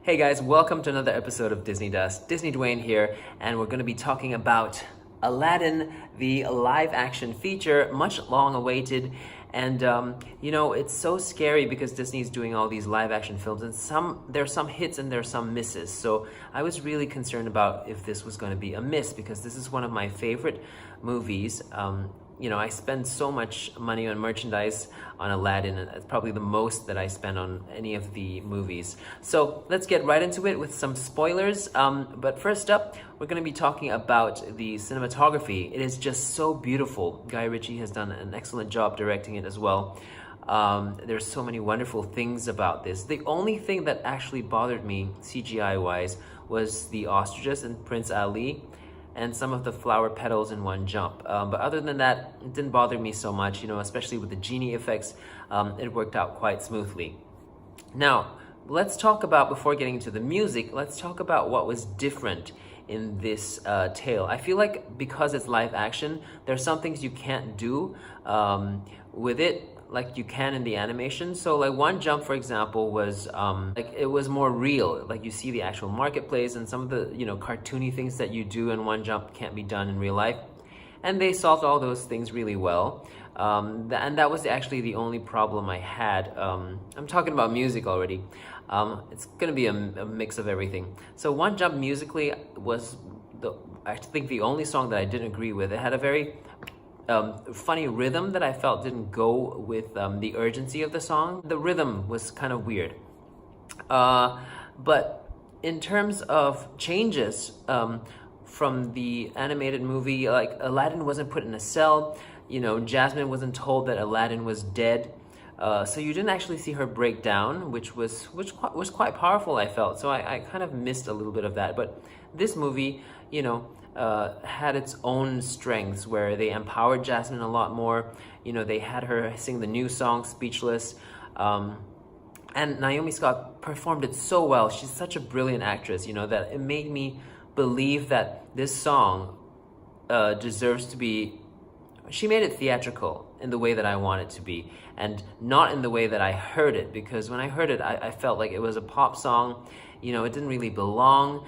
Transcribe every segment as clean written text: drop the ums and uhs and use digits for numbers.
Hey guys, welcome to another episode of Disney Dust. DisneyDwayne here, and we're going to be talking about Aladdin, the live-action feature, much long awaited. And it's so scary because Disney's doing all these live-action films, and there's some hits and there's some misses. So I was really concerned about if this was going to be a miss because this is one of my favorite movies. I spend so much money on merchandise on Aladdin, and it's probably the most that I spend on any of the movies. So let's get right into it with some spoilers. But first up, we're going to be talking about the cinematography. It is just so beautiful. Guy Ritchie has done an excellent job directing it as well. There's so many wonderful things about this. The only thing that actually bothered me CGI-wise was the ostriches and Prince Ali, and some of the flower petals in one jump. But other than that, it didn't bother me so much, especially with the genie effects. It worked out quite smoothly. Now, let's talk about, before getting into the music, let's talk about what was different in this tale. I feel like because it's live action, there are some things you can't do with it like you can in the animation. So like one jump, for example, was it was more real. Like you see the actual marketplace, and some of the cartoony things that you do in one jump can't be done in real life. And they solved all those things really well. And that was actually the only problem I had. I'm talking about music already. It's gonna be a mix of everything. So one jump musically was I think the only song that I didn't agree with. It had a very funny rhythm that I felt didn't go with the urgency of the song. The rhythm was kind of weird. But in terms of changes from the animated movie, like Aladdin wasn't put in a cell. Jasmine wasn't told that Aladdin was dead. So you didn't actually see her break down, which was quite powerful, I felt. So I kind of missed a little bit of that. But this movie, had its own strengths where they empowered Jasmine a lot more. They had her sing the new song, Speechless. And Naomi Scott performed it so well. She's such a brilliant actress, that it made me believe that this song deserves to be... She made it theatrical in the way that I want it to be, and not in the way that I heard it, because when I heard it, I felt like it was a pop song. It didn't really belong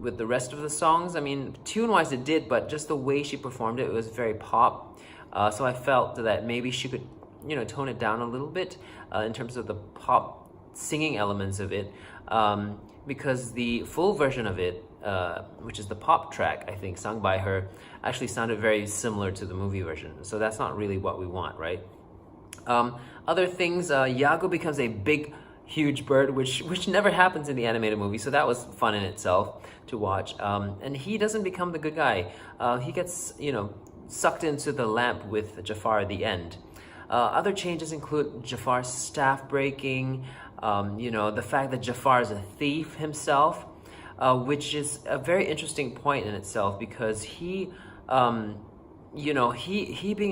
with the rest of the songs. I mean, tune-wise it did, but just the way she performed it, it was very pop. So I felt that maybe she could, tone it down a little bit in terms of the pop singing elements of it, because the full version of it, which is the pop track, I think, sung by her, actually sounded very similar to the movie version. So that's not really what we want, right? Other things, Iago becomes a big, huge bird, which never happens in the animated movie, so that was fun in itself to watch. And he doesn't become the good guy. He gets, sucked into the lamp with Jafar at the end. Other changes include Jafar's staff breaking, the fact that Jafar is a thief himself, which is a very interesting point in itself, because he being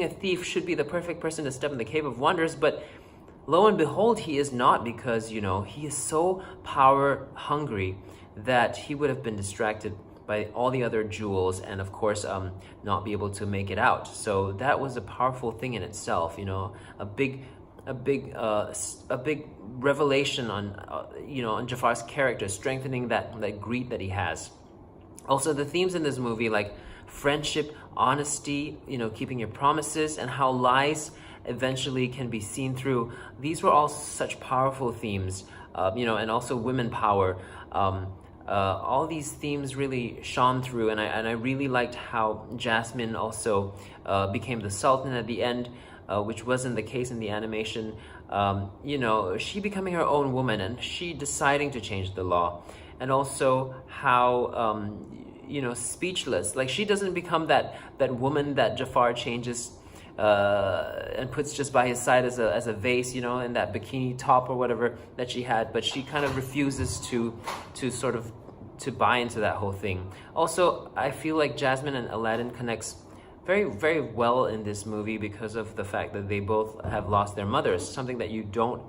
a thief should be the perfect person to step in the Cave of Wonders, but lo and behold, he is not, because, he is so power hungry that he would have been distracted by all the other jewels and, of course, not be able to make it out. So that was a powerful thing in itself, a big revelation on, on Jafar's character, strengthening that greed that he has. Also, the themes in this movie, like friendship, honesty, keeping your promises, and how lies eventually can be seen through. These were all such powerful themes, and also women power. All these themes really shone through, and I really liked how Jasmine also became the Sultan at the end, which wasn't the case in the animation. She becoming her own woman, and she deciding to change the law. And also how, Speechless, like she doesn't become that woman that Jafar changes and puts just by his side as a vase, in that bikini top or whatever that she had, but she kind of refuses to buy into that whole thing. Also, I feel like Jasmine and Aladdin connects very, very well in this movie because of the fact that they both have lost their mothers, something that we don't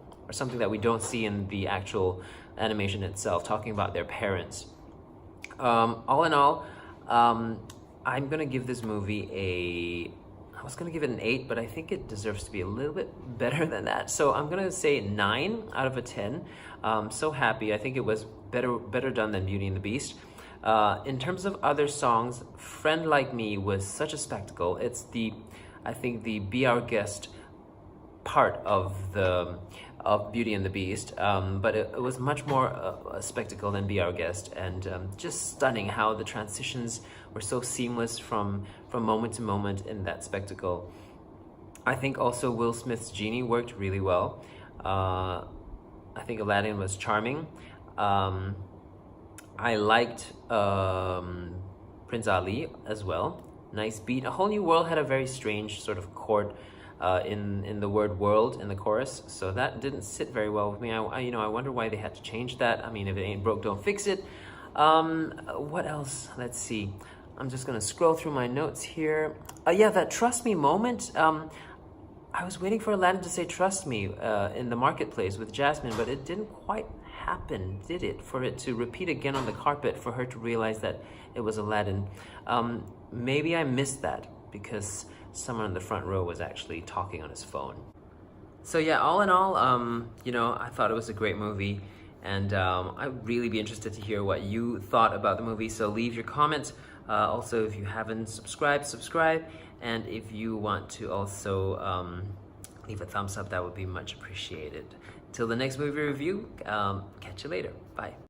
see in the actual animation itself, talking about their parents. All in all, I'm gonna give this movie I was gonna give it an 8, but I think it deserves to be a little bit better than that. So I'm gonna say 9 out of a 10. So happy. I think it was better done than Beauty and the Beast. In terms of other songs, Friend Like Me was such a spectacle. It's I think the Be Our Guest part of Beauty and the Beast, but it was much more a spectacle than Be Our Guest, and just stunning how the transitions were so seamless from moment to moment in that spectacle. I think also Will Smith's genie worked really well. I think Aladdin was charming. I liked Prince Ali as well. Nice beat. A Whole New World had a very strange sort of chord in the word world in the chorus, so that didn't sit very well with me. I wonder why they had to change that. I mean, if it ain't broke, don't fix it. What else? Let's see. I'm just gonna scroll through my notes here. Yeah, that trust me moment. I was waiting for Aladdin to say trust me in the marketplace with Jasmine, but it didn't quite happen, did it? For it to repeat again on the carpet, for her to realize that it was Aladdin. Maybe I missed that because someone in the front row was actually talking on his phone. So yeah, all in all, I thought it was a great movie, and I'd really be interested to hear what you thought about the movie, so leave your comments. Also, if you haven't subscribed, subscribe, and if you want to also leave a thumbs up, that would be much appreciated. Till the next movie review, catch you later. Bye.